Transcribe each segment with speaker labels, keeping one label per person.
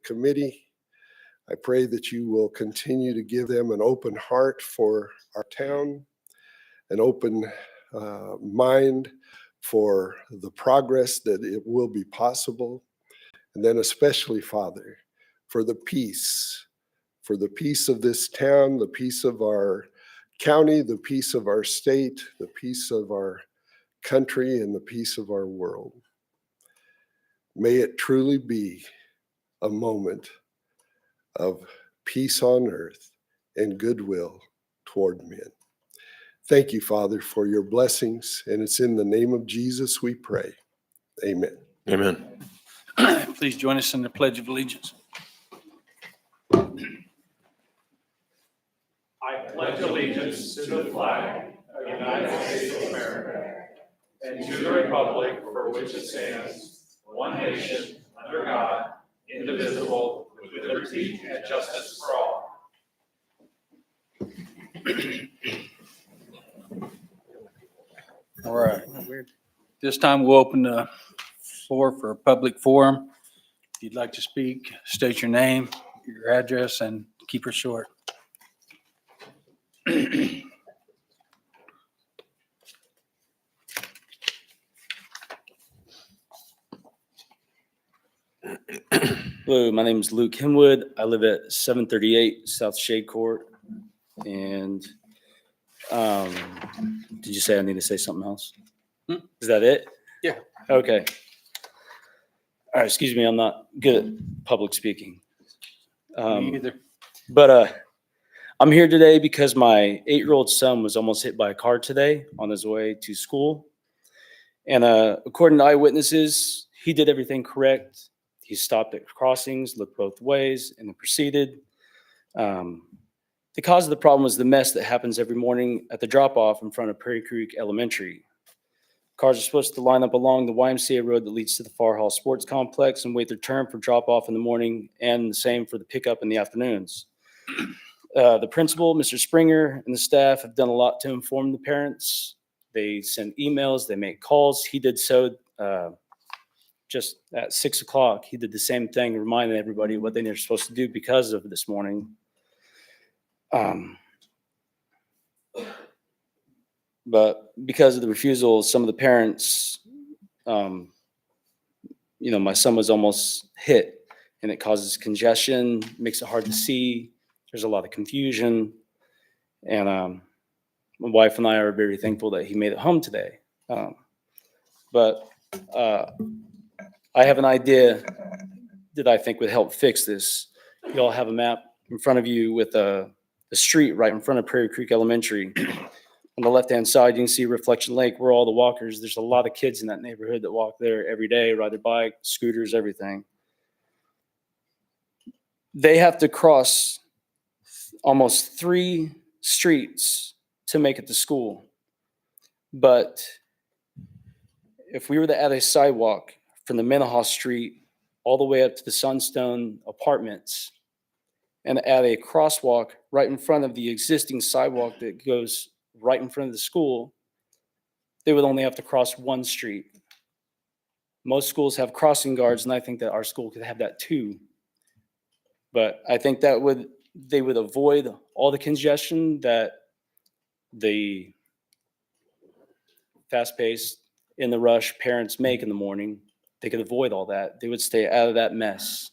Speaker 1: committee. I pray that you will continue to give them an open heart for our town, an open mind for the progress that it will be possible. And then especially, Father, for the peace of this town, the peace of our county, the peace of our state, the peace of our country, and the peace of our world. May it truly be a moment of peace on earth and goodwill toward men. Thank you, Father, for your blessings, and it's in the name of Jesus we pray. Amen.
Speaker 2: Amen.
Speaker 3: Please join us in the Pledge of Allegiance.
Speaker 4: I pledge allegiance to the flag of the United States of America and to the republic for which it stands, one nation, under God, indivisible, with liberty and justice for all.
Speaker 3: All right. This time we'll open the floor for a public forum. If you'd like to speak, state your name, your address, and keep it short.
Speaker 5: Hello, my name is Luke Hemwood. I live at 738 South Shade Court. And did you say I need to say something else? Is that it?
Speaker 3: Yeah.
Speaker 5: Okay. All right, excuse me, I'm not good at public speaking.
Speaker 3: Me either.
Speaker 5: But I'm here today because my 8-year-old son was almost hit by a car today on his way to school. And according to eyewitnesses, he did everything correct. He stopped at crossings, looked both ways, and then proceeded. The cause of the problem was the mess that happens every morning at the drop-off in front of Prairie Creek Elementary. Cars are supposed to line up along the YMCA road that leads to the Far Hall Sports Complex and wait their turn for drop-off in the morning, and the same for the pickup in the afternoons. The principal, Mr. Springer, and the staff have done a lot to inform the parents. They send emails, they make calls. He did so just at 6 o'clock. He did the same thing, reminding everybody what they were supposed to do because of this morning. But because of the refusal of some of the parents, my son was almost hit, and it causes congestion, makes it hard to see. There's a lot of confusion. And my wife and I are very thankful that he made it home today. But I have an idea that I think would help fix this. You all have a map in front of you with a street right in front of Prairie Creek Elementary. On the left-hand side, you can see Reflection Lake, where all the walkers, there's a lot of kids in that neighborhood that walk there every day, ride their bike, scooters, everything. They have to cross almost 3 streets to make it to school. But if we were to add a sidewalk from the Minahaw Street all the way up to the Sunstone Apartments and add a crosswalk right in front of the existing sidewalk that goes right in front of the school, they would only have to cross 1 street. Most schools have crossing guards, and I think that our school could have that too. But I think they would avoid all the congestion that the fast-paced, in the rush parents make in the morning. They could avoid all that. They would stay out of that mess.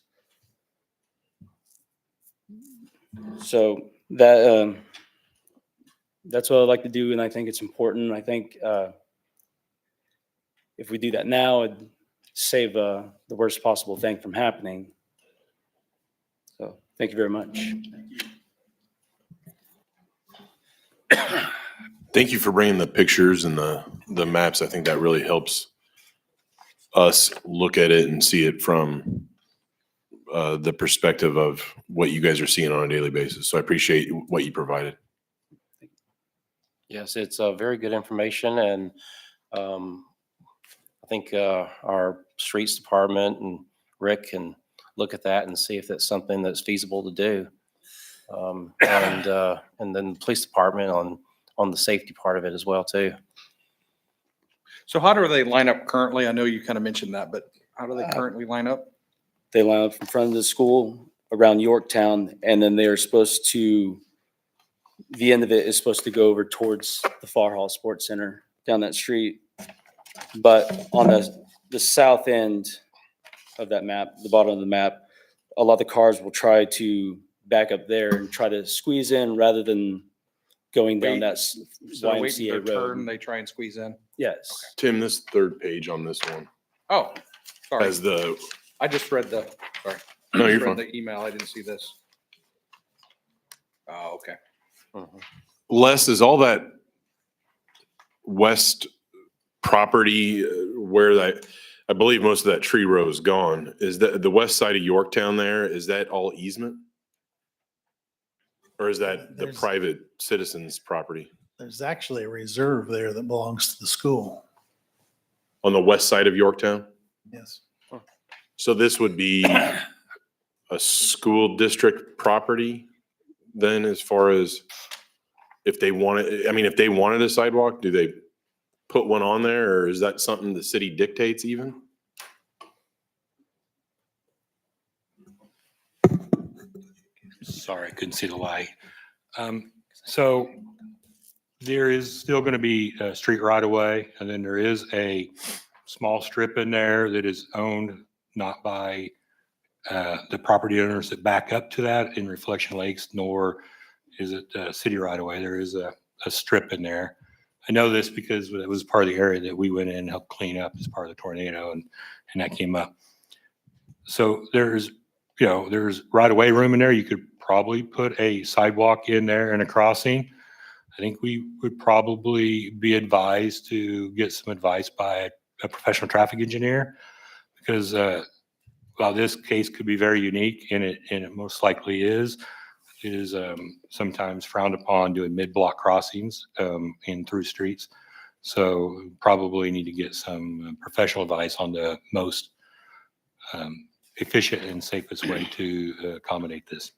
Speaker 5: So that's what I'd like to do, and I think it's important. I think if we do that now, it'd save the worst possible thing from happening. So thank you very much.
Speaker 2: Thank you for bringing the pictures and the maps. I think that really helps us look at it and see it from the perspective of what you guys are seeing on a daily basis. So I appreciate what you provided.
Speaker 6: Yes, it's very good information, and I think our streets department and Rick can look at that and see if that's something that's feasible to do. And then the police department on the safety part of it as well too.
Speaker 7: So how do they line up currently? I know you kind of mentioned that, but how do they currently line up?
Speaker 5: They line up in front of the school around Yorktown, and then they're supposed to, the end of it is supposed to go over towards the Far Hall Sports Center down that street. But on the south end of that map, the bottom of the map, a lot of the cars will try to back up there and try to squeeze in rather than going down
Speaker 7: Wait,
Speaker 5: that
Speaker 7: So waiting
Speaker 5: YMCA
Speaker 7: their turn,
Speaker 5: road.
Speaker 7: they try and squeeze in.
Speaker 5: Yes.
Speaker 2: Tim, this third page on this one
Speaker 7: Oh, sorry.
Speaker 2: has the,
Speaker 7: I just read the, sorry.
Speaker 2: no,
Speaker 7: I
Speaker 2: you're
Speaker 7: just read
Speaker 2: fine.
Speaker 7: the email. I didn't see this. Oh, okay.
Speaker 2: Les, is all that west property where that, I believe most of that tree row is gone. Is that the west side of Yorktown there? Is that all easement? Or is that the
Speaker 8: There's-
Speaker 2: private citizens' property
Speaker 8: There's actually a reserve there that belongs to the school.
Speaker 2: on the west side of Yorktown?
Speaker 8: Yes.
Speaker 2: So this would be a school district property then, as far as if they wanted, I mean, if they wanted a sidewalk, do they put one on there, or is that something the city dictates even?
Speaker 9: Sorry, I couldn't see the light. So there is still going to be a street right of way, and then there is a small strip in there that is owned not by the property owners that back up to that in Reflection Lakes, nor is it city right of way. There is a strip in there. I know this because it was part of the area that we went in and helped clean up as part of the tornado, and that came up. So there's right of way room in there. You could probably put a sidewalk in there and a crossing. I think we would probably be advised to get some advice by a professional traffic engineer, because while this case could be very unique, and it most likely is, it is sometimes frowned upon doing mid-block crossings in through streets. So probably need to get some professional advice on the most efficient and safest way to accommodate this.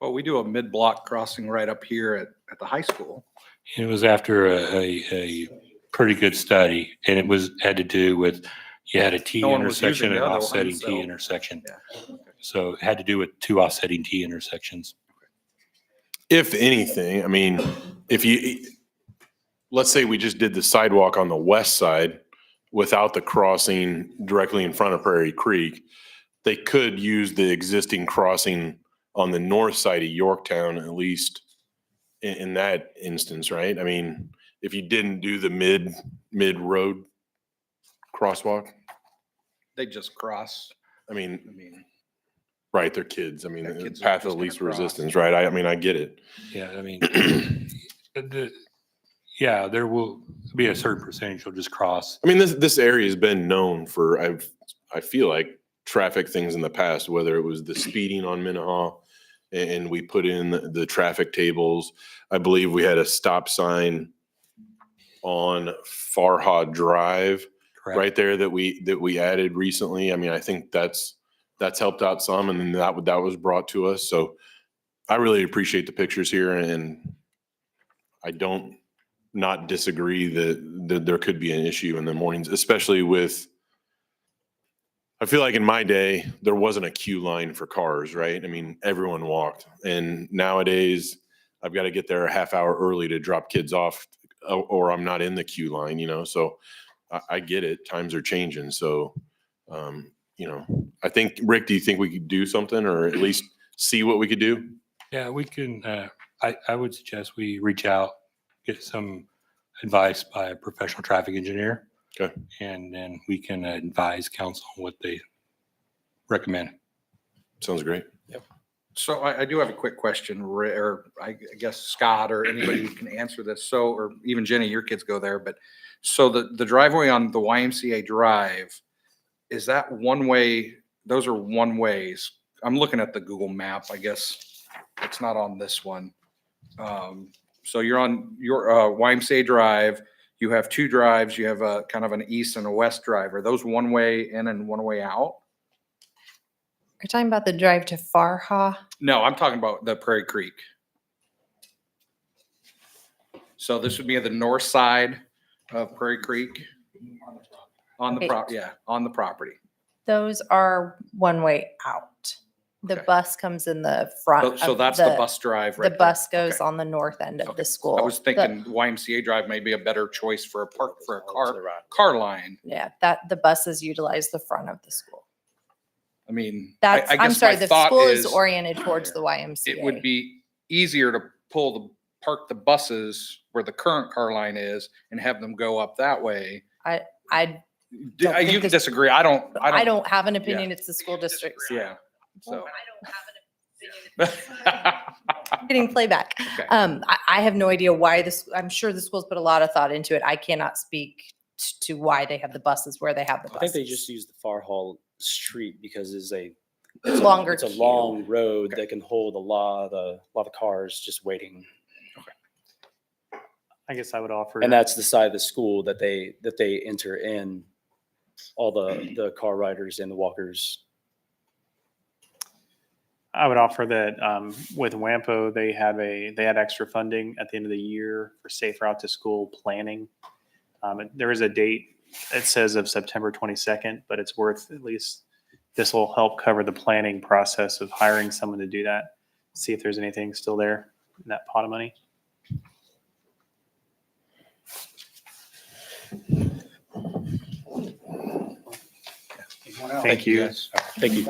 Speaker 7: Well, we do a mid-block crossing right up here at the high school.
Speaker 9: It was after a pretty good study, and it had to do with, you had a T
Speaker 7: No one was
Speaker 9: intersection
Speaker 7: using
Speaker 9: and
Speaker 7: the other
Speaker 9: offsetting
Speaker 7: one,
Speaker 9: T
Speaker 7: so-
Speaker 9: intersection.
Speaker 7: Yeah.
Speaker 9: So it had to do with two offsetting T intersections.
Speaker 2: If anything, I mean, let's say we just did the sidewalk on the west side without the crossing directly in front of Prairie Creek, they could use the existing crossing on the north side of Yorktown, at least in that instance, right? I mean, if you didn't do the mid-road crosswalk,
Speaker 7: They just cross.
Speaker 2: I mean,
Speaker 7: I mean,
Speaker 2: right, they're kids. I mean,
Speaker 7: Yeah,
Speaker 2: the
Speaker 7: kids are
Speaker 2: path
Speaker 7: just
Speaker 2: of
Speaker 7: gonna
Speaker 2: least
Speaker 7: cross.
Speaker 2: resistance, right? I mean, I get it.
Speaker 9: Yeah, I mean, yeah, there will be a certain percentage will just cross.
Speaker 2: I mean, this area has been known for, I feel like, traffic things in the past, whether it was the speeding on Minnehaha and we put in the traffic tables. I believe we had a stop sign on Farha Drive
Speaker 9: Correct.
Speaker 2: right there that we added recently. I mean, I think that's helped out some, and then that was brought to us. So I really appreciate the pictures here, and I don't not disagree that there could be an issue in the mornings, especially with, I feel like in my day, there wasn't a queue line for cars, right? I mean, everyone walked. And nowadays, I've got to get there a half hour early to drop kids off, or I'm not in the queue line, So I get it. Times are changing. So, I think, Rick, do you think we could do something, or at least see what we could do?
Speaker 9: Yeah, we can, I would suggest we reach out, get some advice by a professional traffic engineer.
Speaker 2: Okay.
Speaker 9: And then we can advise council on what they recommend.
Speaker 2: Sounds great.
Speaker 7: so I do have a quick question, or I guess Scott or anybody who can answer this. So, or even Jenny, your kids go there, but so the driveway on the YMCA Drive, is that one way? Those are one ways. I'm looking at the Google map. I guess it's not on this one. So you're on your YMCA Drive. You have two drives. You have a kind of an east and a west drive. Are those one way in and one way out?
Speaker 10: You're talking about the drive to Farha?
Speaker 7: No, I'm talking about the Prairie Creek. So this would be the north side of Prairie Creek on the
Speaker 10: Right.
Speaker 7: on the property.
Speaker 10: Those are one way out. The
Speaker 7: Okay.
Speaker 10: bus comes in the front.
Speaker 7: So
Speaker 10: of
Speaker 7: that's the bus drive right
Speaker 10: The
Speaker 7: there.
Speaker 10: bus goes
Speaker 7: Okay.
Speaker 10: on the north end of
Speaker 7: Okay.
Speaker 10: the school.
Speaker 7: I was
Speaker 10: The-
Speaker 7: thinking YMCA Drive may be a better choice for a park, for a
Speaker 5: All to the
Speaker 7: car,
Speaker 5: right.
Speaker 7: car line.
Speaker 10: Yeah, that the buses utilize the front of the school.
Speaker 7: I mean,
Speaker 10: That's,
Speaker 7: I
Speaker 10: I'm
Speaker 7: guess
Speaker 10: sorry,
Speaker 7: my
Speaker 10: the
Speaker 7: thought
Speaker 10: school is
Speaker 7: is
Speaker 10: oriented towards the YMCA.
Speaker 7: it would be easier to park the buses where the current car line is and have them go up that way.
Speaker 10: I
Speaker 7: You
Speaker 10: Don't think
Speaker 7: can
Speaker 10: this-
Speaker 7: disagree. I don't.
Speaker 10: have an opinion. It's the school district's
Speaker 7: Yeah, so.
Speaker 10: getting playback.
Speaker 7: Okay.
Speaker 10: I have no idea why this, I'm sure the schools put a lot of thought into it. I cannot speak to why they have the buses where they have the
Speaker 5: I
Speaker 10: buses.
Speaker 5: think they just use the Far Hall Street because it's a
Speaker 10: Longer
Speaker 5: It's a
Speaker 10: queue.
Speaker 5: long road
Speaker 7: Okay.
Speaker 5: that can hold a lot of cars just waiting.
Speaker 11: I guess I would offer.
Speaker 5: And that's the side of the school that they enter in, all the car riders and the walkers.
Speaker 11: I would offer that with WAMPO, they had extra funding at the end of the year for Safe Route to School planning. There is a date, it says of September 22nd, but it's worth at least, this will help cover the planning process of hiring someone to do that. See if there's anything still there in that pot of money. Thank you.
Speaker 5: Thank you.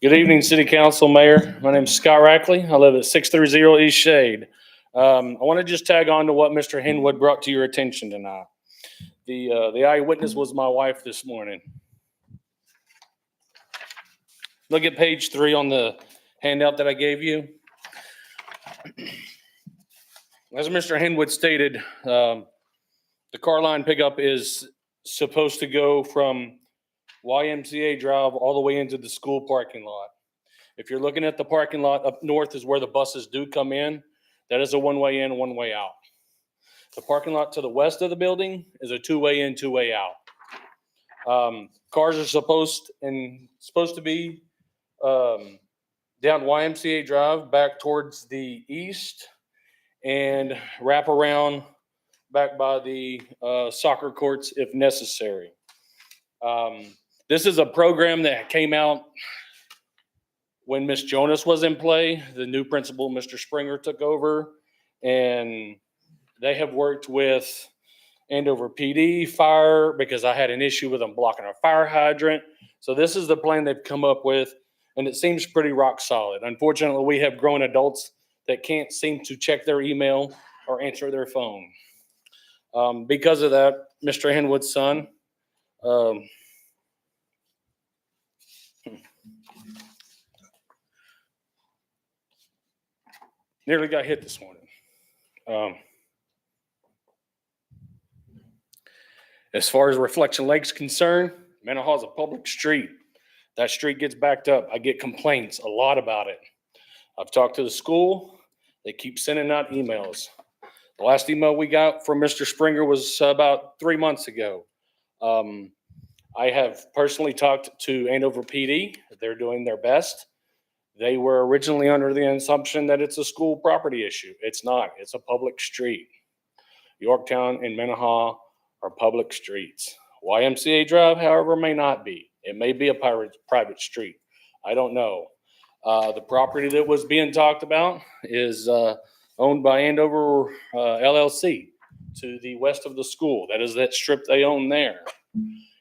Speaker 12: Good evening, City Council, Mayor. My name's Scott Rackley. I live at 630 East Shade. I want to just tag on to what Mr. Henwood brought to your attention tonight. The eyewitness was my wife this morning. Look at page 3 on the handout that I gave you. As Mr. Henwood stated, the car line pickup is supposed to go from YMCA Drive all the way into the school parking lot. If you're looking at the parking lot up north is where the buses do come in. That is a one-way in, one-way out. The parking lot to the west of the building is a two-way in, two-way out. Cars are supposed to be down YMCA Drive back towards the east and wrap around back by the soccer courts if necessary. This is a program that came out when Miss Jonas was in play. The new principal, Mr. Springer, took over, and they have worked with Andover PD, fire, because I had an issue with them blocking our fire hydrant. So this is the plan they've come up with, and it seems pretty rock solid. Unfortunately, we have grown adults that can't seem to check their email or answer their phone. Because of that, Mr. Henwood's son, nearly got hit this morning. As far as Reflection Lake's concerned, Menahaw is a public street. That street gets backed up. I get complaints a lot about it. I've talked to the school. They keep sending out emails. The last email we got from Mr. Springer was about 3 months ago. I have personally talked to Andover PD. They're doing their best. They were originally under the assumption that it's a school property issue. It's not. It's a public street. Yorktown and Menahaw are public streets. YMCA Drive, however, may not be. It may be a private street. I don't know. The property that was being talked about is owned by Andover LLC to the west of the school. That is that strip they own there.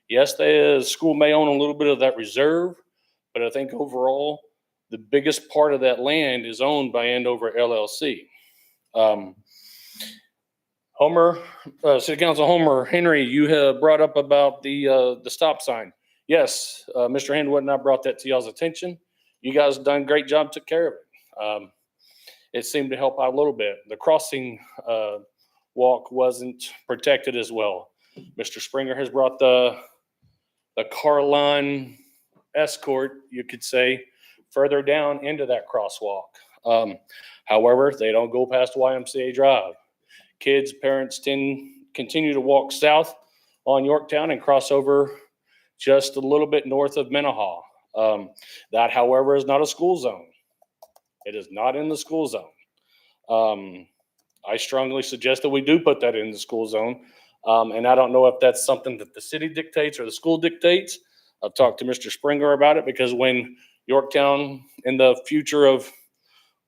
Speaker 12: Yes, the school may own a little bit of that reserve, but I think overall, the biggest part of that land is owned by Andover LLC. City Council Homer Henry, you have brought up about the stop sign. Yes, Mr. Henwood and I brought that to y'all's attention. You guys done a great job, took care of it. It seemed to help out a little bit. The crossing walk wasn't protected as well. Mr. Springer has brought the car line escort, you could say, further down into that crosswalk. However, they don't go past YMCA Drive. Kids, parents continue to walk south on Yorktown and cross over just a little bit north of Menahaw. That, however, is not a school zone. It is not in the school zone. I strongly suggest that we do put that in the school zone. And I don't know if that's something that the city dictates or the school dictates. I've talked to Mr. Springer about it because when Yorktown in the future of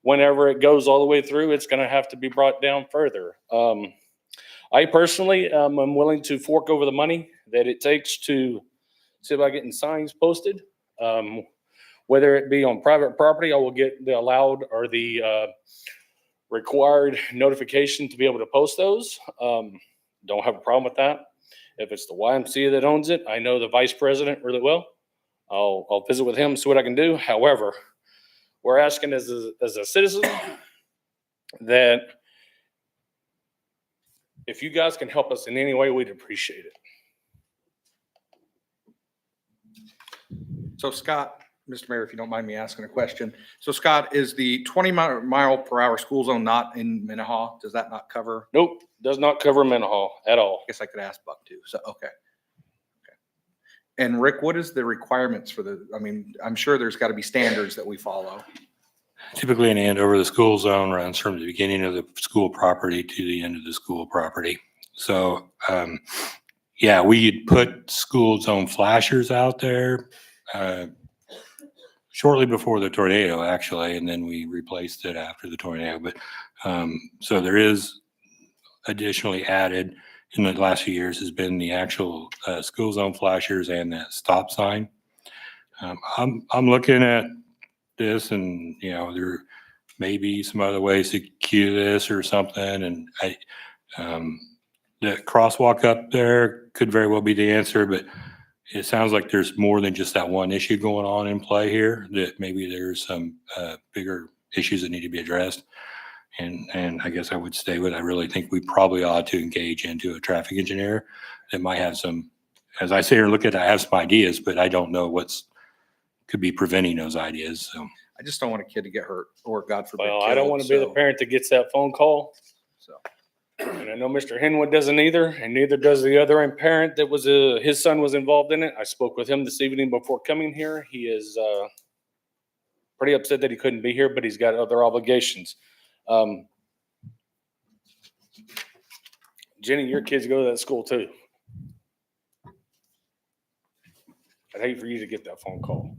Speaker 12: whenever it goes all the way through, it's going to have to be brought down further. I personally am willing to fork over the money that it takes to see about getting signs posted. Whether it be on private property, I will get the allowed or the required notification to be able to post those. Don't have a problem with that. If it's the YMCA that owns it, I know the vice president really well. I'll visit with him, see what I can do. However, we're asking as a citizen that if you guys can help us in any way, we'd appreciate it.
Speaker 7: So Scott, Mr. Mayor, if you don't mind me asking a question. So Scott, is the 20 mile per hour school zone not in Minnehaha? Does that not cover?
Speaker 12: Nope, does not cover Minnehaha at all.
Speaker 7: I guess I could ask Buck too. So, okay. And Rick, what is the requirements for I mean, I'm sure there's got to be standards that we follow.
Speaker 9: Typically in Andover, the school zone runs from the beginning of the school property to the end of the school property. So, yeah, we'd put school zone flashers out there shortly before the tornado, actually, and then we replaced it after the tornado. But so there is additionally added in the last few years has been the actual school zone flashers and that stop sign. I'm looking at this, and you know, there may be some other ways to cue this or something. And the crosswalk up there could very well be the answer, but it sounds like there's more than just that one issue going on in play here, that maybe there's some bigger issues that need to be addressed. And I guess I would stay with, I really think we probably ought to engage into a traffic engineer that might have some, as I say, or look at, I have some ideas, but I don't know could be preventing those ideas. So
Speaker 7: I just don't want a kid to get hurt or God forbid.
Speaker 12: Well, I don't want to be the parent that gets that phone call.
Speaker 7: So.
Speaker 12: And I know Mr. Henwood doesn't either, and neither does the other parent that was his son was involved in it. I spoke with him this evening before coming here. He is pretty upset that he couldn't be here, but he's got other obligations. Jenny, your kids go to that school too. I'd hate for you to get that phone call.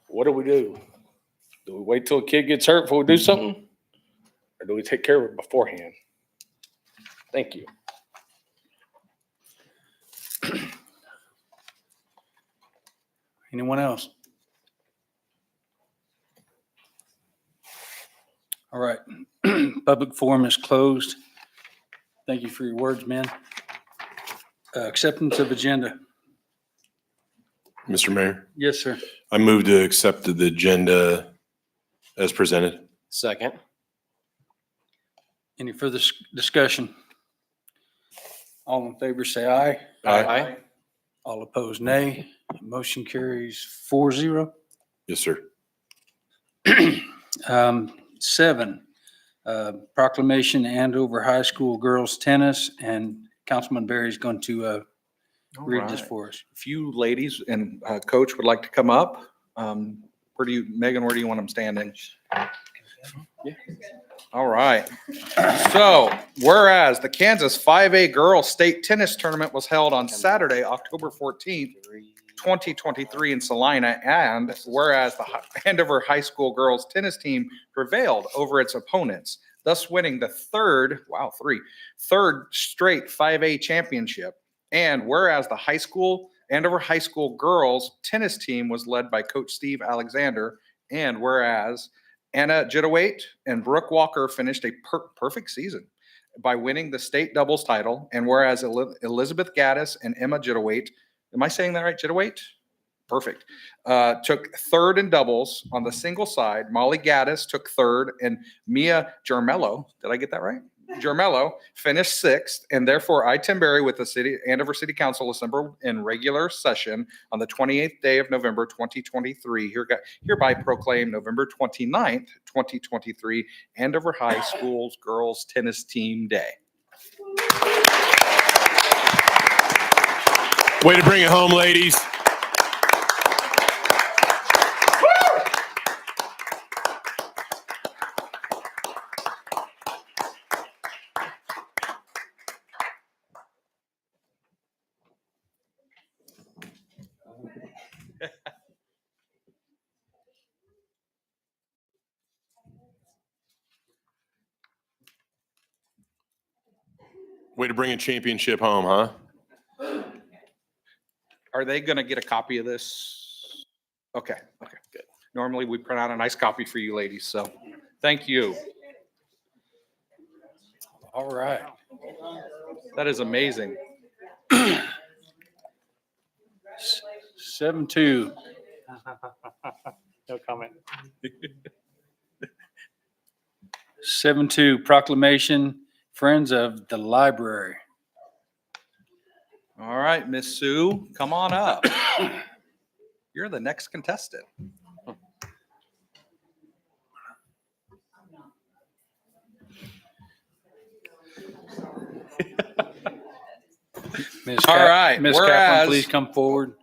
Speaker 12: What do we do? Do we wait till a kid gets hurt before we do something? Or do we take care of it beforehand? Thank you.
Speaker 3: Anyone else? All right. Public forum is closed. Thank you for your words, man. Acceptance of agenda.
Speaker 2: Mr. Mayor,
Speaker 3: Yes, sir.
Speaker 2: I move to accept the agenda as presented.
Speaker 6: Second.
Speaker 3: Any further discussion? All in favor, say aye.
Speaker 6: Aye.
Speaker 3: All opposed, nay. Motion carries 4-0.
Speaker 2: Yes, sir.
Speaker 3: 7, proclamation Andover High School girls tennis, and Councilman Barry is going to read this for us.
Speaker 7: If you ladies and coach would like to come up, Megan, where do you want them standing? Yeah. All right. So whereas the Kansas 5A Girls State Tennis Tournament was held on Saturday, October 14th, 2023 in Salina, and whereas the Andover High School girls tennis team prevailed over its opponents, thus winning the third straight 5A championship. And whereas the Andover High School girls tennis team was led by Coach Steve Alexander, and whereas Anna Jittawait and Brooke Walker finished a perfect season by winning the state doubles title, and whereas Elizabeth Gaddis and Emma Jittawait, am I saying that right, Jittawait? Perfect. Took third in doubles on the single side. Molly Gaddis took third, and Mia Germello, did I get that right? Germello finished sixth, and therefore I, Tim Berry, with the Andover City Council assembled in regular session on the 28th day of November 2023, hereby proclaim November 29th, 2023, Andover High School's Girls Tennis Team Day.
Speaker 2: Way to bring it home, ladies. to bring a championship home, huh?
Speaker 7: Are they going to get a copy of this? Okay, okay, good. Normally we print out a nice copy for you ladies, so thank you.
Speaker 3: All right.
Speaker 7: That is amazing.
Speaker 3: 7-2.
Speaker 11: No comment.
Speaker 3: 7-2 proclamation, Friends of the Library.
Speaker 7: All right, Miss Sue, come on up. You're the next contestant.
Speaker 3: Ms.
Speaker 7: All right,
Speaker 3: Ms.
Speaker 7: whereas-
Speaker 3: Kaplan, please come forward.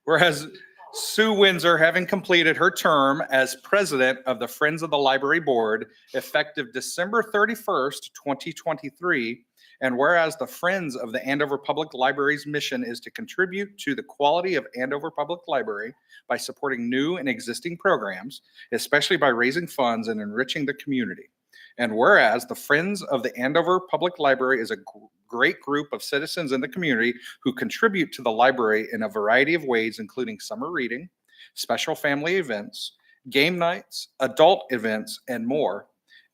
Speaker 7: Whereas Sue Windsor, having completed her term as president of the Friends of the Library Board, effective December 31st, 2023, and whereas the Friends of the Andover Public Library's mission is to contribute to the quality of Andover Public Library by supporting new and existing programs, especially by raising funds and enriching the community. And whereas the Friends of the Andover Public Library is a great group of citizens in the community who contribute to the library in a variety of ways, including summer reading, special family events, game nights, adult events, and more.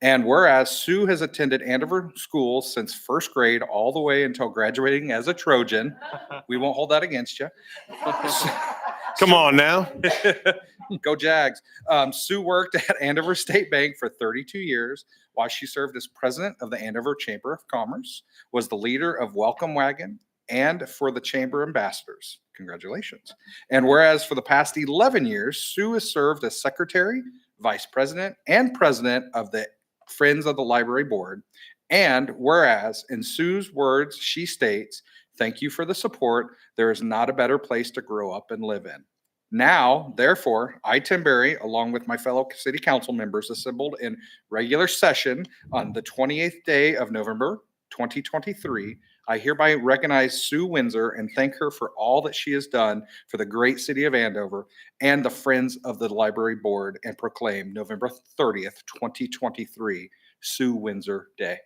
Speaker 7: And whereas Sue has attended Andover schools since first grade all the way until graduating as a Trojan, we won't hold that against you.
Speaker 2: Come on now.
Speaker 7: Go Jags. Sue worked at Andover State Bank for 32 years while she served as president of the Andover Chamber of Commerce, was the leader of Welcome Wagon, and for the Chamber Ambassadors. Congratulations. And whereas for the past 11 years, Sue has served as secretary, vice president, and president of the Friends of the Library Board. And whereas, in Sue's words, she states, "Thank you for the support. There is not a better place to grow up and live in." Now, therefore, I, Tim Berry, along with my fellow city council members assembled in regular session on the 28th day of November, 2023, I hereby recognize Sue Windsor and thank her for all that she has done for the great city of Andover and the Friends of the Library Board, and proclaim November 30th, 2023, Sue Windsor Day.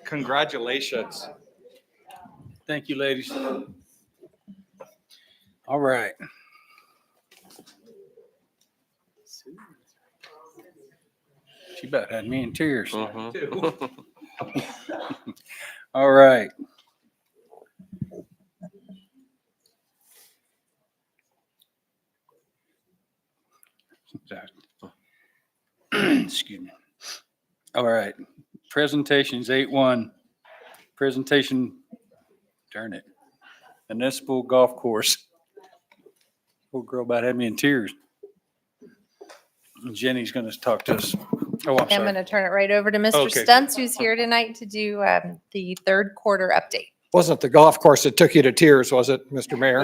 Speaker 7: Congratulations.
Speaker 3: Thank you, ladies. All right. She about had me in tears. All right. Excuse me. All right. Presentations 8-1. Presentation, darn it. Municipal golf course. Poor girl about had me in tears. Jenny's going to talk to us. Oh, I'm
Speaker 10: I'm going
Speaker 3: sorry.
Speaker 10: to turn it right over to Mr.
Speaker 3: Okay.
Speaker 10: Stuntz, who's here tonight to do the third quarter update.
Speaker 13: Wasn't the golf course that took you to tears, was it, Mr. Mayor?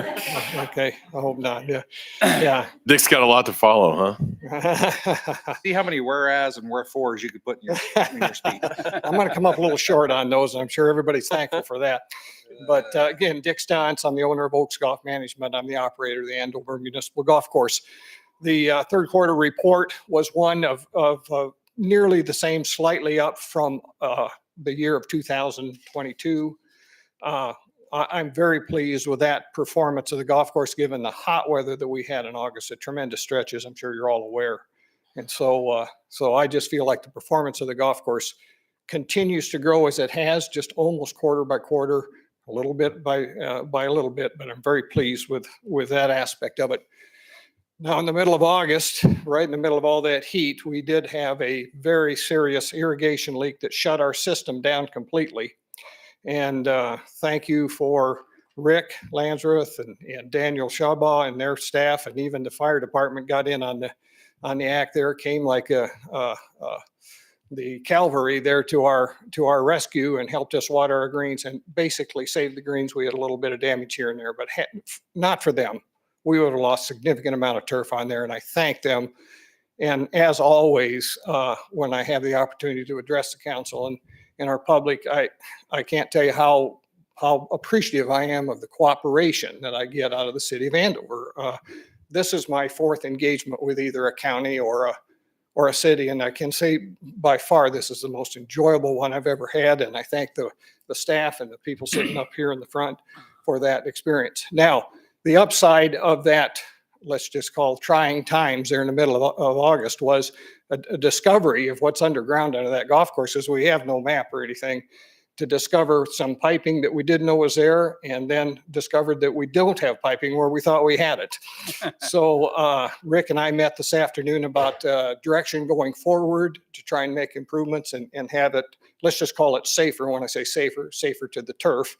Speaker 13: Okay, I hope not. Yeah. Yeah.
Speaker 2: Dick's got a lot to follow, huh?
Speaker 7: See how many whereas and wherefores you could put in your speech.
Speaker 13: I'm going to come up a little short on those. I'm sure everybody's thankful for that. But again, Dick Stantz, I'm the owner of Oaks Golf Management. I'm the operator of the Andover Municipal Golf Course. The third quarter report was one of nearly the same, slightly up from the year of 2022. I'm very pleased with that performance of the golf course, given the hot weather that we had in August, a tremendous stretch, as I'm sure you're all aware. And so I just feel like the performance of the golf course continues to grow as it has, just almost quarter by quarter, a little bit by a little bit, but I'm very pleased with that aspect of it. Now, in the middle of August, right in the middle of all that heat, we did have a very serious irrigation leak that shut our system down completely. And thank you for Rick Lansruth and Daniel Shabaugh and their staff, and even the fire department got in on the act there. It came like the cavalry there to our rescue and helped us water our greens and basically saved the greens. We had a little bit of damage here and there, but not for them, we would have lost significant amount of turf on there. And I thank them And as always, when I have the opportunity to address the council and our public, I can't tell you how appreciative I am of the cooperation that I get out of the city of Andover. This is my fourth engagement with either a county or a city, and I can say by far this is the most enjoyable one I've ever had, and I thank the staff and the people sitting up here in the front for that experience. Now, the upside of that, let's just call trying times there in the middle of August, was a discovery of what's underground under that golf course, as we have no map or anything, to discover some piping that we didn't know was there, and then discovered that we don't have piping where we thought we had it. So Rick and I met this afternoon about direction going forward to try and make improvements and have it, let's just call it safer. When I say safer to the turf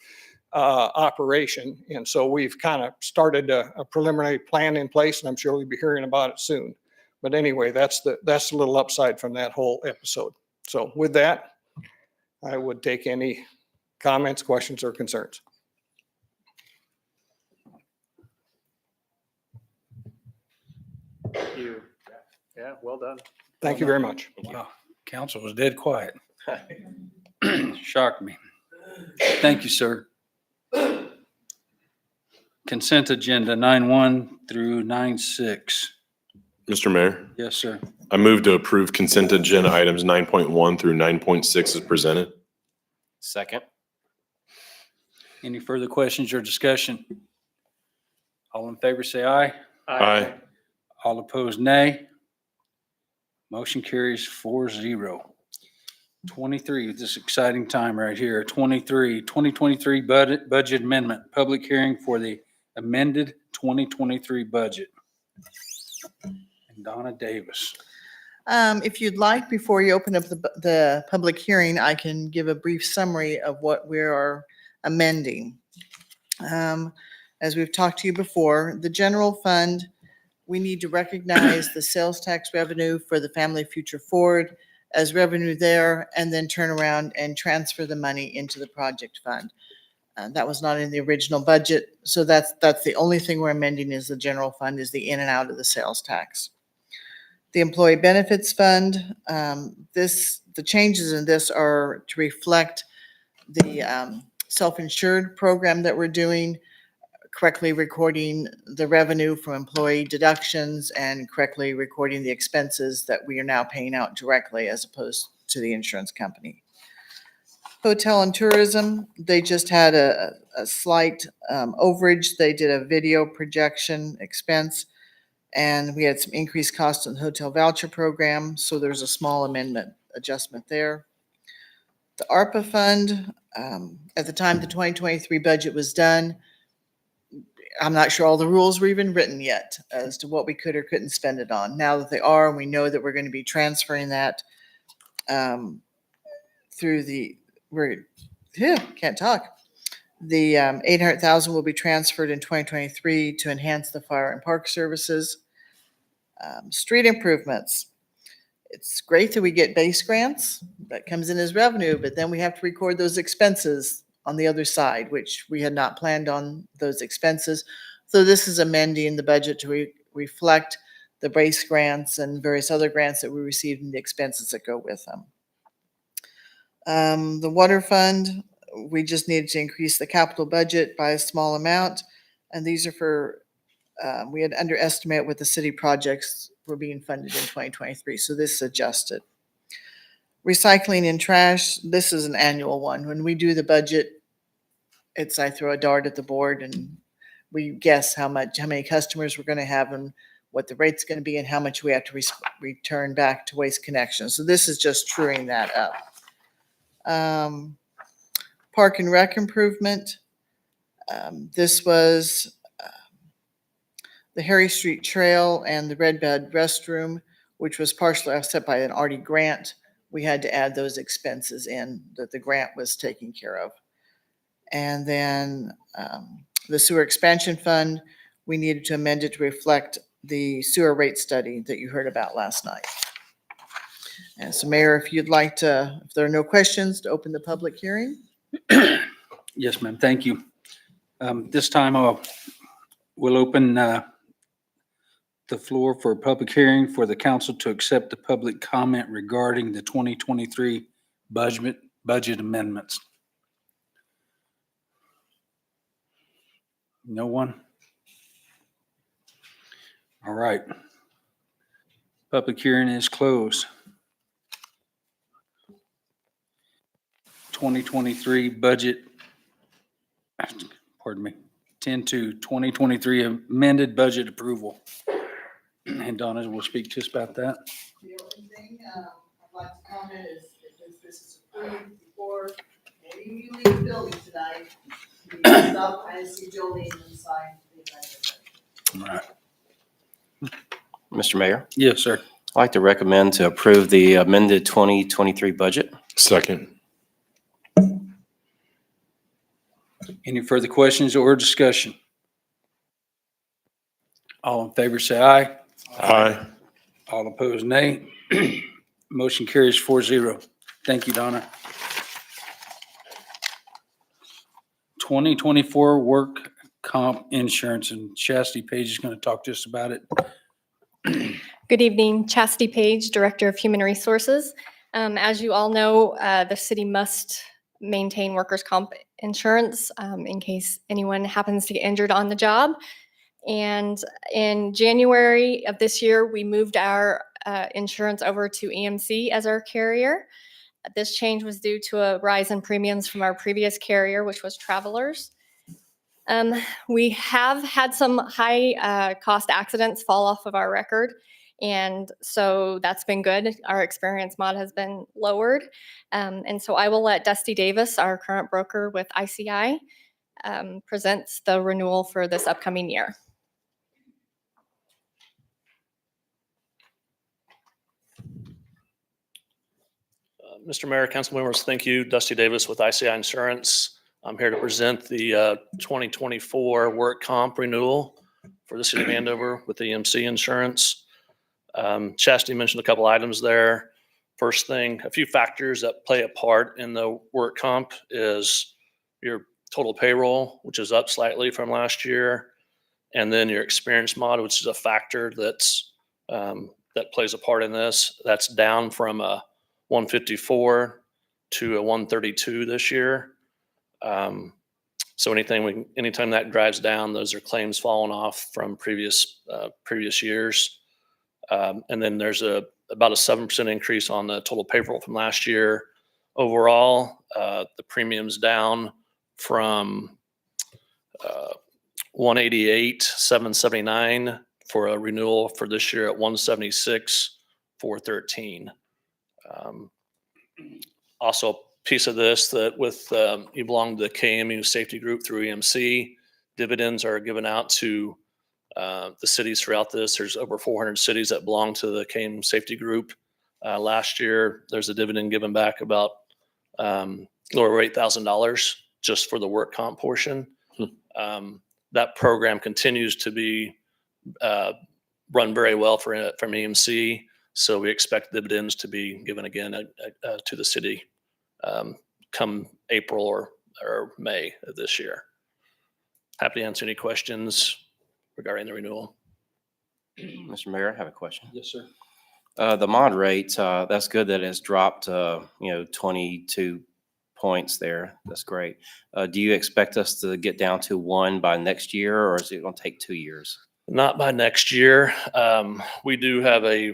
Speaker 13: operation. And so we've kind of started a preliminary plan in place, and I'm sure we'll be hearing about it soon. But anyway, that's the little upside from that whole episode. So with that, I would take any comments, questions, or concerns.
Speaker 11: Thank you. Yeah, well done.
Speaker 13: Thank you very much.
Speaker 3: Wow, council was dead quiet. Shocked me. Thank you, sir. Consent agenda 9.1 through 9.6.
Speaker 2: Mr. Mayor,
Speaker 3: Yes, sir.
Speaker 2: I move to approve consent agenda items 9.1 through 9.6 as presented.
Speaker 6: Second.
Speaker 3: Any further questions or discussion? All in favor, say aye.
Speaker 2: Aye.
Speaker 3: All opposed, nay. Motion carries 4-0. 23, this exciting time right here. 2023 budget amendment, public hearing for the amended 2023 budget. And Donna Davis.
Speaker 14: If you'd like, before you open up the public hearing, I can give a brief summary of what we are amending. As we've talked to you before, the general fund, we need to recognize the sales tax revenue for the Family Future Forward as revenue there, and then turn around and transfer the money into the project fund. That was not in the original budget, so that's the only thing we're amending is the general fund, is the in and out of the sales tax. The employee benefits fund, the changes in this are to reflect the self-insured program that we're doing, correctly recording the revenue from employee deductions and correctly recording the expenses that we are now paying out directly as opposed to the insurance company. Hotel and tourism, they just had a slight overage. They did a video projection expense, and we had some increased costs in the hotel voucher program, so there's a small amendment adjustment there. The ARPA fund, at the time the 2023 budget was done, I'm not sure all the rules were even written yet as to what we could or couldn't spend it on. Now that they are, and we know that we're going to be transferring that through the, can't talk. The 800,000 will be transferred in 2023 to enhance the fire and park services. Street improvements. It's great that we get base grants that comes in as revenue, but then we have to record those expenses on the other side, which we had not planned on those expenses. So this is amending the budget to reflect the base grants and various other grants that we received and the expenses that go with them. The water fund, we just needed to increase the capital budget by a small amount. And these are for, we had underestimated what the city projects were being funded in 2023. So this is adjusted. Recycling and trash, this is an annual one. When we do the budget, I throw a dart at the board and we guess how many customers we're going to have and what the rate's going to be and how much we have to return back to Waste Connections. So this is just truing that up. Park and rec improvement. This was the Harry Street Trail and the Red Bed restroom, which was partially offset by an Artie grant. We had to add those expenses in that the grant was taking care of. And then the sewer expansion fund, we needed to amend it to reflect the sewer rate study that you heard about last night. And so Mayor, if you'd like to, if there are no questions, to open the public hearing.
Speaker 3: Yes, ma'am. Thank you. This time we'll open the floor for a public hearing for the council to accept the public comment regarding the 2023 budget amendments. No one? All right. Public hearing is closed. 2023 budget, pardon me, 10/2/2023 amended budget approval. And Donna will speak to us about that.
Speaker 14: The only thing I'd like to comment is if this is approved before any of you leave the building tonight, you can stop and see Joe Lee inside.
Speaker 3: All right.
Speaker 6: Mr. Mayor,
Speaker 3: Yes, sir.
Speaker 6: I'd like to recommend to approve the amended 2023 budget.
Speaker 2: Second.
Speaker 3: Any further questions or discussion? All in favor, say aye.
Speaker 2: Aye.
Speaker 3: All opposed, nay. Motion carries 4-0. Thank you, Donna. 2024 work comp insurance, and Chastity Page is going to talk to us about it.
Speaker 15: Good evening, Chastity Page, Director of Human Resources. As you all know, the city must maintain workers' comp insurance in case anyone happens to get injured on the job. And in January of this year, we moved our insurance over to EMC as our carrier. This change was due to a rise in premiums from our previous carrier, which was Travelers. We have had some high cost accidents fall off of our record. And so that's been good. Our experience mod has been lowered. And so I will let Dusty Davis, our current broker with ICI, present the renewal for this upcoming year.
Speaker 16: Mr. Mayor, council members, thank you. Dusty Davis with ICI Insurance. I'm here to present the 2024 work comp renewal for the city of Andover with the EMC Insurance. Chastity mentioned a couple items there. First thing, a few factors that play a part in the work comp is your total payroll, which is up slightly from last year, and then your experience mod, which is a factor that's that plays a part in this. That's down from a 154 to a 132 this year. So anytime that drives down, those are claims falling off from previous years. And then there's about a 7% increase on the total payroll from last year. Overall, the premium's down from 188,779 for a renewal for this year at 176,413. Also, a piece of this that with you belong to the KMU Safety Group through EMC, dividends are given out to the cities throughout this. There's over 400 cities that belong to the KMU Safety Group. Last year, there's a dividend given back about over $8,000 just for the work comp portion. That program continues to be run very well from EMC. So we expect dividends to be given again to the city come April or May of this year. Happy to answer any questions regarding the renewal.
Speaker 6: Mr. Mayor, I have a question.
Speaker 3: Yes, sir.
Speaker 6: The mod rate, that's good that it's dropped, 22 points there. That's great. Do you expect us to get down to 1 by next year, or is it going to take 2 years?
Speaker 16: Not by next year. We do have a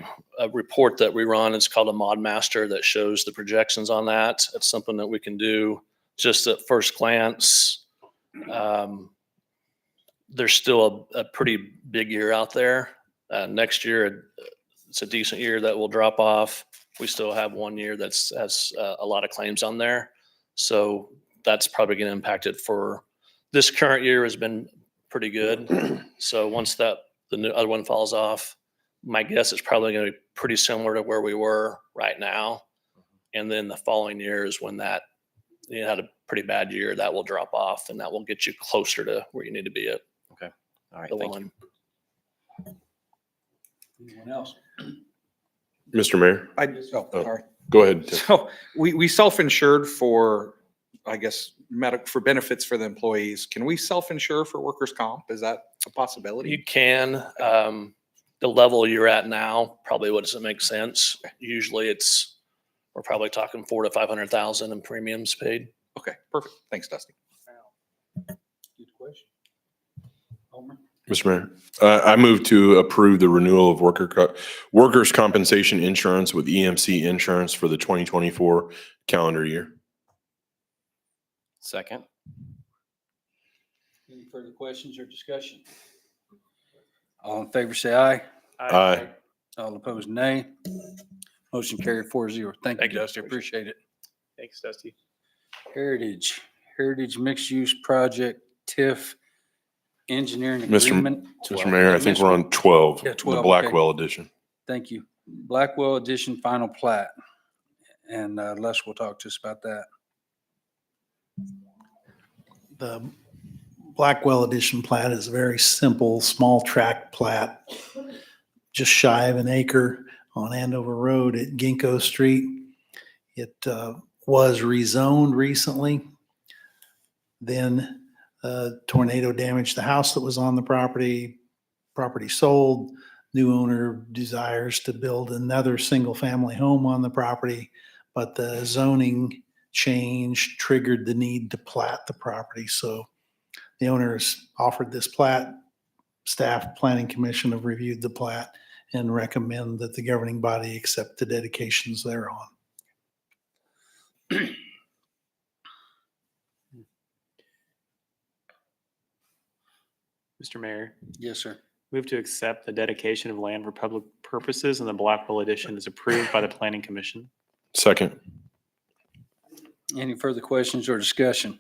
Speaker 16: report that we run. It's called a Mod Master that shows the projections on that. It's something that we can do just at first glance. There's still a pretty big year out there. Next year, it's a decent year that will drop off. We still have 1 year has a lot of claims on there. So that's probably going to impact it for this current year has been pretty good. So once the new other one falls off, my guess is probably going to be pretty similar to where we were right now. And then the following year is when that you had a pretty bad year, that will drop off, and that will get you closer to where you need to be at.
Speaker 6: Okay. All right.
Speaker 16: The
Speaker 6: Thank
Speaker 16: one.
Speaker 3: Anyone else?
Speaker 2: Mr. Mayor,
Speaker 7: Sorry.
Speaker 2: go ahead. Tim.
Speaker 7: So we self-insured for, I guess, for benefits for the employees. Can we self-insure for workers' comp? Is that a possibility?
Speaker 16: You can. the level you're at now probably doesn't make sense. Usually we're probably talking 400,000 to 500,000 in premiums paid.
Speaker 7: Okay, perfect. Thanks, Dusty.
Speaker 3: Good question. Homer?
Speaker 2: Mr. Mayor, I move to approve the renewal of workers' compensation insurance with EMC Insurance for the 2024 calendar year.
Speaker 6: Second.
Speaker 3: Any further questions or discussion? All in favor, say aye.
Speaker 2: Aye.
Speaker 3: All opposed, nay. Motion carried 4-0. Thank you,
Speaker 16: Thank you.
Speaker 3: Dusty. Appreciate it.
Speaker 11: Thanks, Dusty.
Speaker 3: Heritage Mixed Use Project, TIF, Engineering
Speaker 2: Mr.
Speaker 3: Agreement.
Speaker 2: Mr. Mayor, I think we're on 12,
Speaker 3: Yeah,
Speaker 2: the
Speaker 3: 12, okay.
Speaker 2: Blackwell edition.
Speaker 3: Thank you. Blackwell Edition Final Plat. And Les will talk to us about that.
Speaker 8: The Blackwell Edition plat is a very simple, small tract plat, just shy of an acre on Andover Road at Ginkgo Street. It was rezoned recently. Then a tornado damaged the house that was on the property. Property sold. New owner desires to build another single-family home on the property, but the zoning change triggered the need to plat the property. So the owners offered this plat. Staff Planning Commission have reviewed the plat and recommend that the governing body accept the dedications thereon.
Speaker 11: Mr. Mayor,
Speaker 3: Yes, sir.
Speaker 11: move to accept the dedication of land for public purposes and the Blackwell edition is approved by the Planning Commission.
Speaker 2: Second.
Speaker 3: Any further questions or discussion?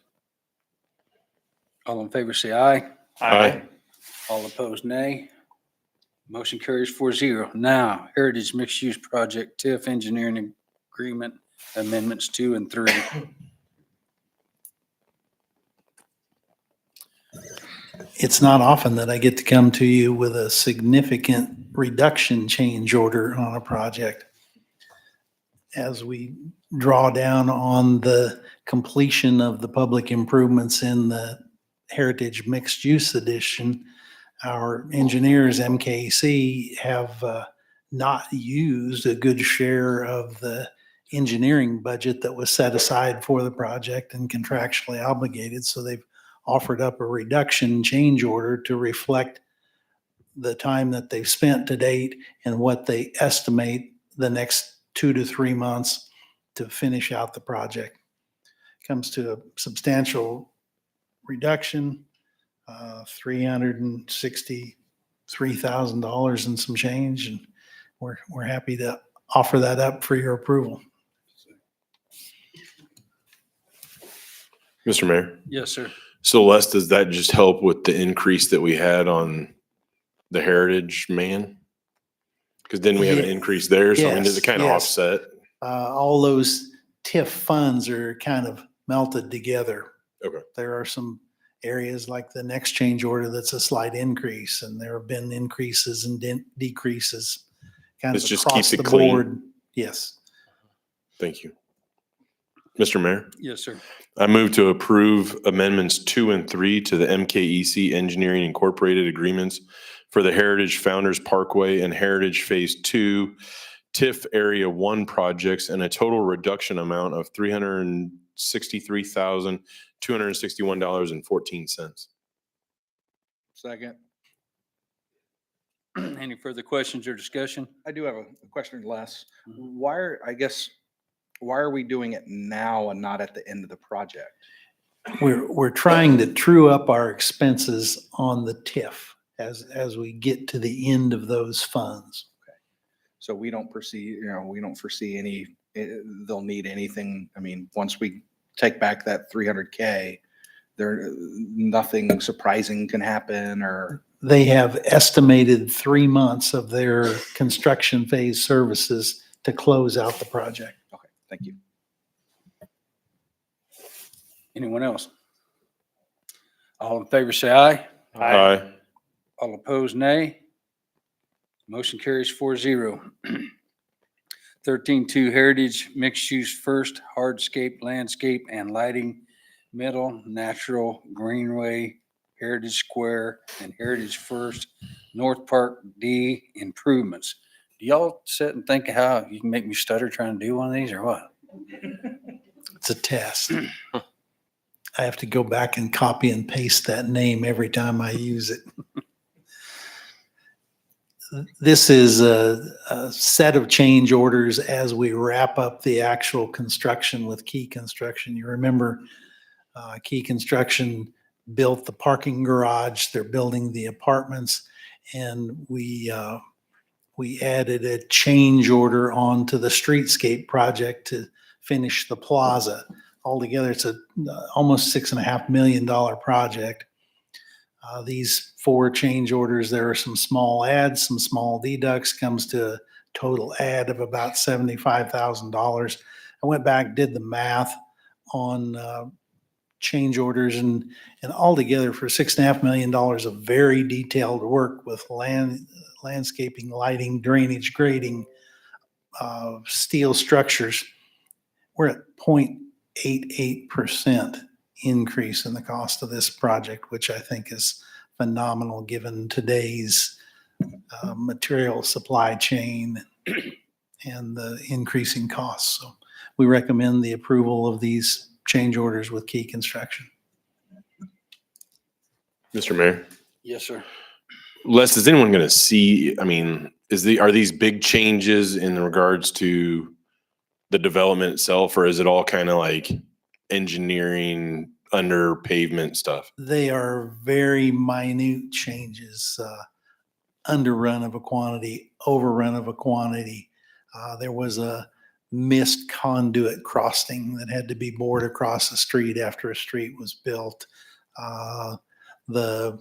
Speaker 3: All in favor, say aye.
Speaker 2: Aye.
Speaker 3: All opposed, nay. Motion carries 4-0. Now, Heritage Mixed Use Project, TIF Engineering Agreement Amendments 2 and 3.
Speaker 8: It's not often that I get to come to you with a significant reduction change order on a project. As we draw down on the completion of the public improvements in the Heritage Mixed Use Edition, our engineers, MKC, have not used a good share of the engineering budget that was set aside for the project and contractually obligated. So they've offered up a reduction change order to reflect the time that they've spent to date and what they estimate the next 2 to 3 months to finish out the project. Comes to a substantial reduction, $363,000 and some change, and we're happy to offer that up for your approval.
Speaker 2: Mr. Mayor.
Speaker 3: Yes, sir.
Speaker 2: So Les, does that just help with the increase that we had on the Heritage man? Because then we have an increase there, so I mean, does it kind of
Speaker 8: Yes.
Speaker 2: offset?
Speaker 8: All those TIF funds are kind of melted together.
Speaker 2: Okay.
Speaker 8: There are some areas like the next change order that's a slight increase, and there have been increases and decreases kind of
Speaker 2: This just
Speaker 8: across
Speaker 2: keeps it
Speaker 8: the
Speaker 2: clean.
Speaker 8: board. Yes.
Speaker 2: Thank you. Mr. Mayor,
Speaker 3: Yes, sir.
Speaker 2: I move to approve amendments 2 and 3 to the MKEC Engineering Incorporated agreements for the Heritage Founders Parkway and Heritage Phase 2 TIF Area 1 projects and a total reduction amount of $363,261.14.
Speaker 7: Second.
Speaker 3: Any further questions or discussion?
Speaker 7: I do have a question, Les. Why are we doing it now and not at the end of the project?
Speaker 8: We're trying to true up our expenses on the TIF as we get to the end of those funds.
Speaker 7: So we don't foresee any, they'll need anything. I mean, once we take back that 300K, nothing surprising can happen, or?
Speaker 8: They have estimated 3 months of their construction phase services to close out the project.
Speaker 7: Okay, thank you.
Speaker 3: Anyone else? All in favor, say aye.
Speaker 2: Aye.
Speaker 3: All opposed, nay. Motion carries 4-0. 13.2 Heritage Mixed Use First Hardscape Landscape and Lighting Middle Natural Greenway Heritage Square, and Heritage First, North Park D improvements. Do y'all sit and think of how you can make me stutter trying to do one of these or what?
Speaker 8: It's a test. I have to go back and copy and paste that name every time I use it. This is a set of change orders as we wrap up the actual construction with Key Construction. You remember Key Construction built the parking garage, they're building the apartments, and we added a change order onto the streetscape project to finish the plaza. Altogether, it's a almost $6.5 million project. These 4 change orders, there are some small adds, some small deducts, comes to a total add of about $75,000. I went back, did the math on change orders, and altogether for $6.5 million of very detailed work with landscaping, lighting, drainage, grading, steel structures, we're at 0.88% increase in the cost of this project, which I think is phenomenal given today's material supply chain and the increasing costs. So we recommend the approval of these change orders with Key Construction.
Speaker 2: Mr. Mayor,
Speaker 3: Yes, sir.
Speaker 2: Les, is anyone going to see, I mean, are these big changes in regards to the development itself, or is it all kind of like engineering under pavement stuff?
Speaker 8: They are very minute changes, underrun of a quantity, overrun of a quantity. There was a missed conduit crossing that had to be bored across the street after a street was built. The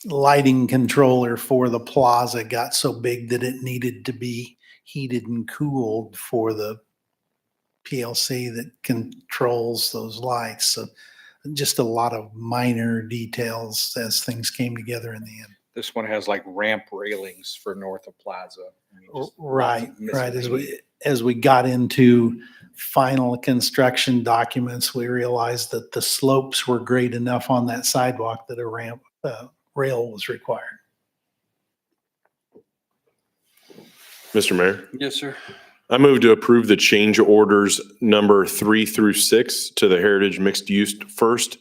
Speaker 8: lighting controller for the plaza got so big that it needed to be heated and cooled for the PLC that controls those lights. So just a lot of minor details as things came together in the end.
Speaker 7: This one has like ramp railings for north of Plaza. I mean, just lots
Speaker 8: Right,
Speaker 7: of missing
Speaker 8: right.
Speaker 7: pieces.
Speaker 8: As we got into final construction documents, we realized that the slopes were great enough on that sidewalk that a ramp rail was required.
Speaker 2: Mr. Mayor,
Speaker 3: Yes, sir.
Speaker 2: I move to approve the change orders number 3 through 6 to the Heritage Mixed Use First,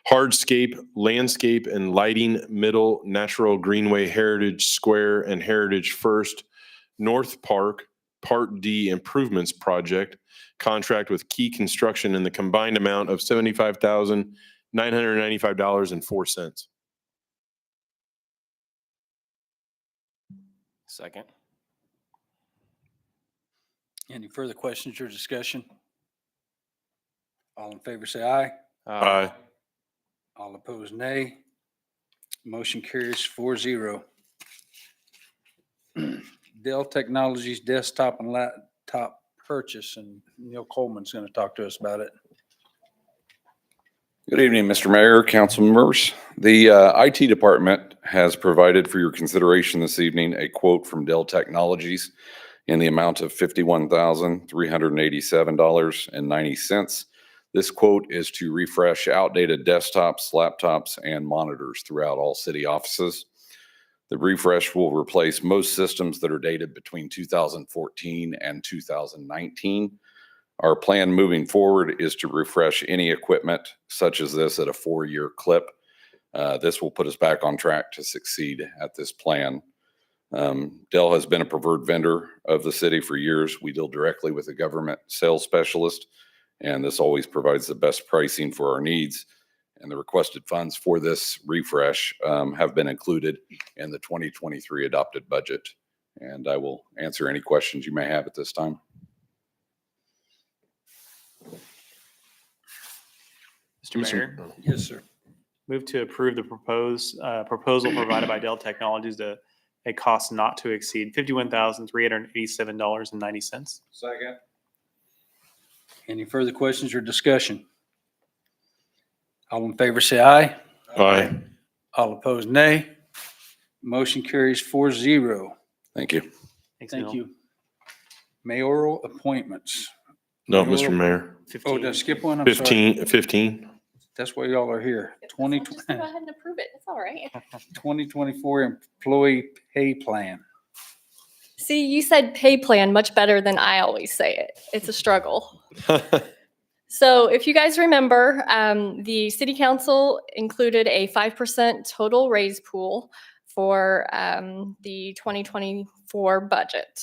Speaker 2: Hardscape, Landscape and Lighting, Middle, Natural Greenway, Heritage Square, and Heritage First, North Park, Part D Improvements Project, contract with Key Construction in the combined amount of $75,995.04.
Speaker 6: Second.
Speaker 3: Any further questions or discussion? All in favor, say aye.
Speaker 2: Aye.
Speaker 3: All opposed, nay. Motion carries 4-0. Dell Technologies desktop and laptop purchase, and Neil Coleman's going to talk to us about it.
Speaker 17: Good evening, Mr. Mayor, council members. The IT department has provided for your consideration this evening a quote from Dell Technologies in the amount of $51,387.90. This quote is to refresh outdated desktops, laptops, and monitors throughout all city offices. The refresh will replace most systems that are dated between 2014 and 2019. Our plan moving forward is to refresh any equipment such as this at a 4-year clip. This will put us back on track to succeed at this plan. Dell has been a preferred vendor of the city for years. We deal directly with a government sales specialist, and this always provides the best pricing for our needs. And the requested funds for this refresh have been included in the 2023 adopted budget. And I will answer any questions you may have at this time.
Speaker 11: Mr. Mayor,
Speaker 3: Yes, sir.
Speaker 11: move to approve the proposal provided by Dell Technologies to a cost not to exceed $51,387.90.
Speaker 7: Second.
Speaker 3: Any further questions or discussion? All in favor, say aye.
Speaker 2: Aye.
Speaker 3: All opposed, nay. Motion carries 4-0.
Speaker 17: Thank you.
Speaker 11: Thanks,
Speaker 3: Thank
Speaker 11: Neil.
Speaker 3: you. Mayoral appointments.
Speaker 2: No, Mr. Mayor.
Speaker 3: Oh, did I skip one? I'm sorry.
Speaker 2: 15.
Speaker 3: That's why y'all are here.
Speaker 15: Just go ahead and approve it. It's all right.
Speaker 3: 2024 employee pay plan.
Speaker 15: See, you said pay plan much better than I always say it. It's a struggle. So if you guys remember, the city council included a 5% total raise pool for the 2024 budget.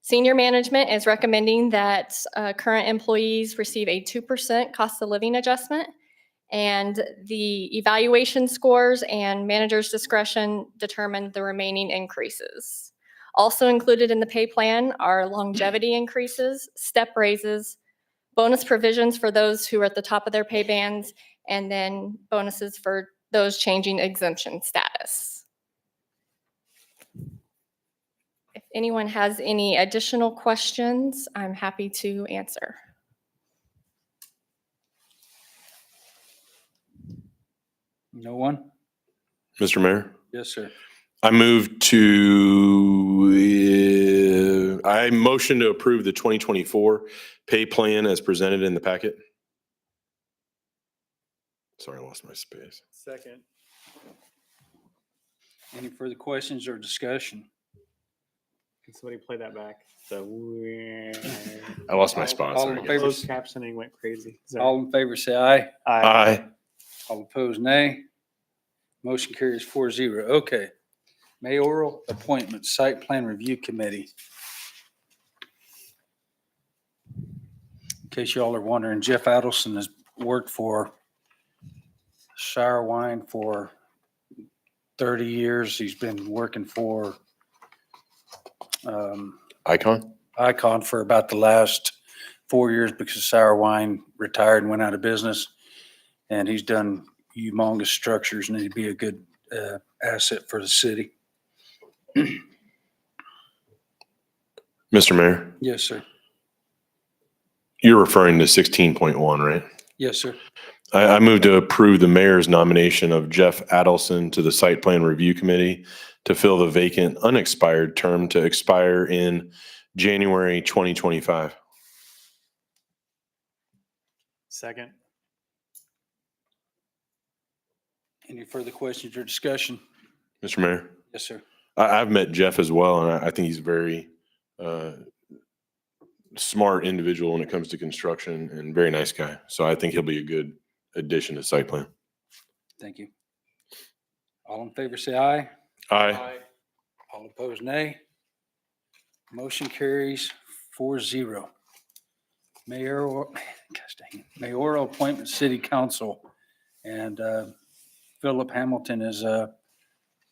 Speaker 15: Senior management is recommending that current employees receive a 2% cost of living adjustment, and the evaluation scores and manager's discretion determine the remaining increases. Also included in the pay plan are longevity increases, step raises, bonus provisions for those who are at the top of their pay bands, and then bonuses for those changing exemption status. If anyone has any additional questions, I'm happy to answer.
Speaker 3: No one?
Speaker 2: Mr. Mayor,
Speaker 3: Yes, sir.
Speaker 2: I motion to approve the 2024 pay plan as presented in the packet. Sorry, I lost my space.
Speaker 11: Second.
Speaker 3: Any further questions or discussion?
Speaker 11: Can somebody play that back? So
Speaker 2: I lost my spot.
Speaker 3: All
Speaker 2: Sorry,
Speaker 3: in
Speaker 2: guys.
Speaker 3: favor?
Speaker 11: closed captioning went crazy. Sorry.
Speaker 3: All in favor, say aye.
Speaker 2: Aye.
Speaker 3: All opposed, nay. Motion carries 4-0. Okay. Mayoral appointment, Site Plan Review Committee. In case y'all are wondering, Jeff Adelson has worked for Shire Wine for 30 years. He's been working for
Speaker 2: Icon?
Speaker 3: Icon for about the last 4 years because Sour Wine retired and went out of business. And he's done humongous structures, and he'd be a good asset for the city.
Speaker 2: Mr. Mayor,
Speaker 3: Yes, sir.
Speaker 2: you're referring to 16.1, right?
Speaker 3: Yes, sir.
Speaker 2: I move to approve the mayor's nomination of Jeff Adelson to the Site Plan Review Committee to fill the vacant, unexpired term to expire in January 2025.
Speaker 11: Second.
Speaker 3: Any further questions or discussion?
Speaker 2: Mr. Mayor,
Speaker 3: Yes, sir.
Speaker 2: I've met Jeff as well, and I think he's a very smart individual when it comes to construction and very nice guy. So I think he'll be a good addition to Site Plan.
Speaker 3: Thank you. All in favor, say aye.
Speaker 2: Aye.
Speaker 3: All opposed, nay. Motion carries 4-0. Mayoral appointment, City Council. And Philip Hamilton is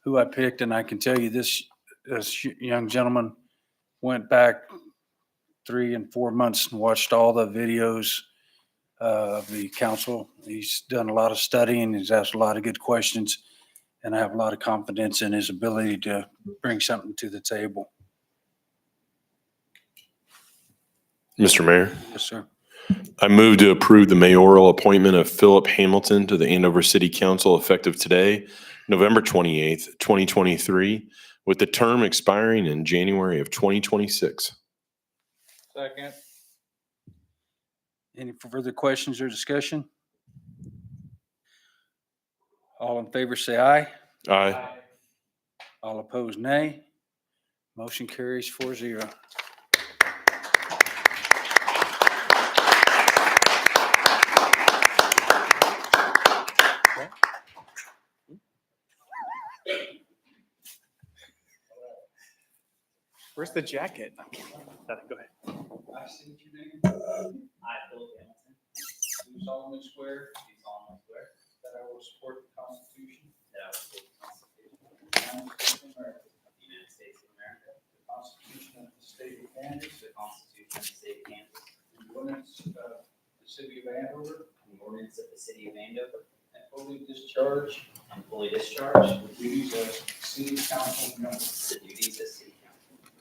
Speaker 3: who I picked, and I can tell you this young gentleman went back 3 and 4 months and watched all the videos of the council. He's done a lot of studying. He's asked a lot of good questions, and I have a lot of confidence in his ability to bring something to the table.
Speaker 2: Mr. Mayor,
Speaker 3: Yes, sir.
Speaker 2: I move to approve the mayoral appointment of Philip Hamilton to the Andover City Council effective today, November 28th, 2023, with the term expiring in January of 2026.
Speaker 7: Second.
Speaker 3: Any further questions or discussion? All in favor, say aye.
Speaker 2: Aye.
Speaker 3: All opposed, nay. Motion carries 4-0.
Speaker 11: Where's the jacket? Go ahead.
Speaker 3: I state your name.
Speaker 18: I, Philip Hamilton,
Speaker 3: Do solemnly swear
Speaker 18: do solemnly swear
Speaker 3: that I will support the Constitution
Speaker 18: that I will support the Constitution
Speaker 3: of the United States of America,
Speaker 18: of the United States of America,
Speaker 3: the Constitution of the State of Kansas,
Speaker 18: the Constitution of the State of Kansas,
Speaker 3: and the ordinance of the City of Andover,
Speaker 18: and the ordinance of the City of Andover,
Speaker 3: and fully discharge
Speaker 18: and fully discharge
Speaker 3: the duties of City Council member,
Speaker 18: the duties as City Council
Speaker 3: of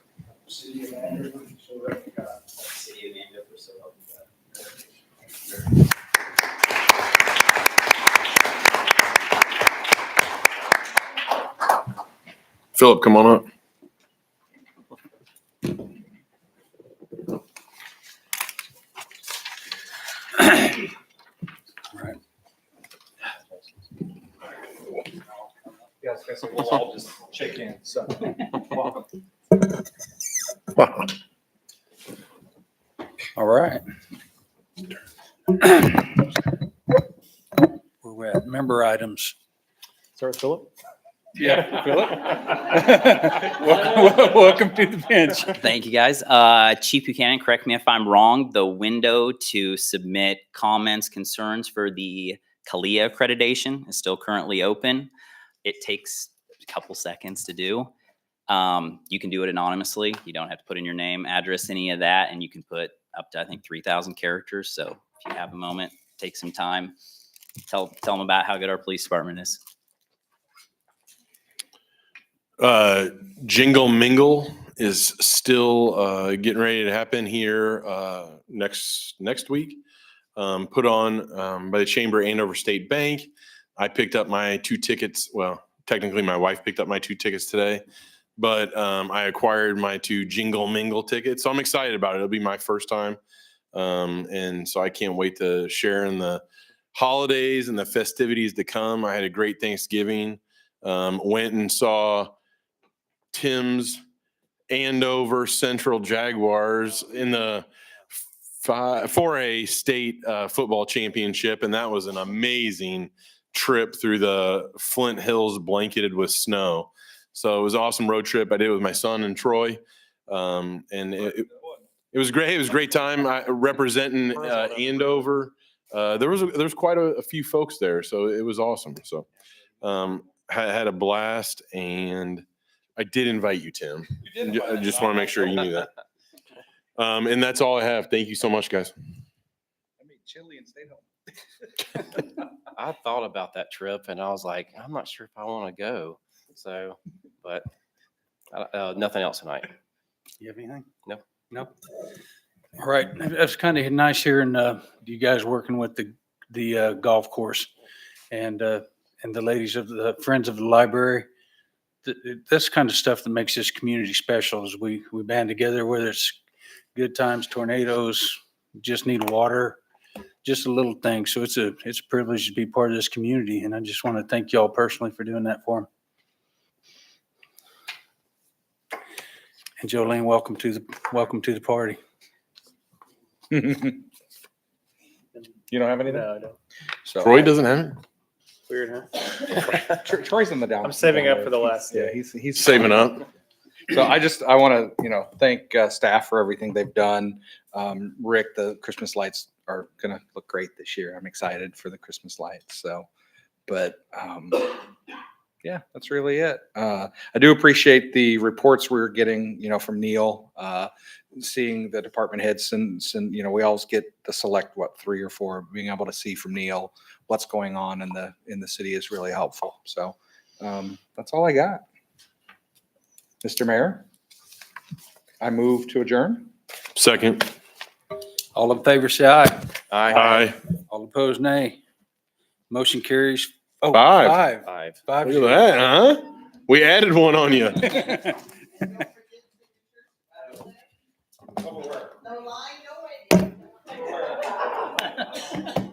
Speaker 3: the City of Andover, so help me God.
Speaker 18: of the City of Andover, so help me God.
Speaker 2: Philip, come on up.
Speaker 3: Right.
Speaker 7: Yes, so we'll all just shake hands, so. Welcome.
Speaker 3: All right. Where we're at, member items.
Speaker 11: Start with Philip.
Speaker 3: Yeah, Philip. Welcome to the bench.
Speaker 18: Thank you, guys. Chief Buchanan, correct me if I'm wrong, the window to submit comments, concerns for the CALIA accreditation is still currently open. It takes a couple seconds to do. You can do it anonymously. You don't have to put in your name, address, any of that, and you can put up to, I think, 3,000 characters. So if you have a moment, take some time, tell them about how good our police department is.
Speaker 2: Jingle Mingle is still getting ready to happen here next week. Put on by the Chamber Andover State Bank. I picked up my 2 tickets. Well, technically my wife picked up my 2 tickets today, but I acquired my 2 Jingle Mingle tickets. So I'm excited about it. It'll be my first time. And so I can't wait to share in the holidays and the festivities to come. I had a great Thanksgiving. Went and saw Tim's Andover Central Jaguars in the 4A state football championship. And that was an amazing trip through the Flint Hills blanketed with snow. So it was an awesome road trip. I did it with my son and Troy. And it was great. It was a great time representing Andover. There was quite a few folks there. So it was awesome. So had a blast, and I did invite you, Tim. I just want to make sure you knew that. And that's all I have. Thank you so much, guys.
Speaker 7: I made chili and stayed home.
Speaker 6: I thought about that trip and I was like, I'm not sure if I want to go. So, but nothing else tonight.
Speaker 3: You have anything?
Speaker 6: No.
Speaker 3: Nope. All right. That's kind of nice hearing you guys working with the golf course and the ladies of the Friends of the Library. That's kind of stuff that makes this community special as we band together, whether it's good times, tornadoes, just need water, just a little thing. So it's a privilege to be part of this community. And I just want to thank y'all personally for doing that for me. And Jolene, welcome to the party.
Speaker 7: You don't have anything?
Speaker 11: No, I don't.
Speaker 7: So
Speaker 2: Troy doesn't have it?
Speaker 11: Weird, huh?
Speaker 7: Troy's in the down.
Speaker 11: I'm saving up for the last
Speaker 7: Yeah,
Speaker 11: day.
Speaker 7: he's
Speaker 2: Saving up.
Speaker 7: So I want to, thank staff for everything they've done. Rick, the Christmas lights are going to look great this year. I'm excited for the Christmas lights. So, but yeah, that's really it. I do appreciate the reports we're getting, from Neil, seeing the department heads and we always get the select, 3 or 4, being able to see from Neil what's going on in the city is really helpful. So that's all I got. Mr. Mayor, I move to adjourn.
Speaker 2: Second.
Speaker 3: All in favor, say aye.
Speaker 2: Aye.
Speaker 3: All opposed, nay. Motion carries. Oh,
Speaker 2: 5.
Speaker 3: 5.
Speaker 2: Look at that, huh? We added one on you.
Speaker 14: No lie, no waiting.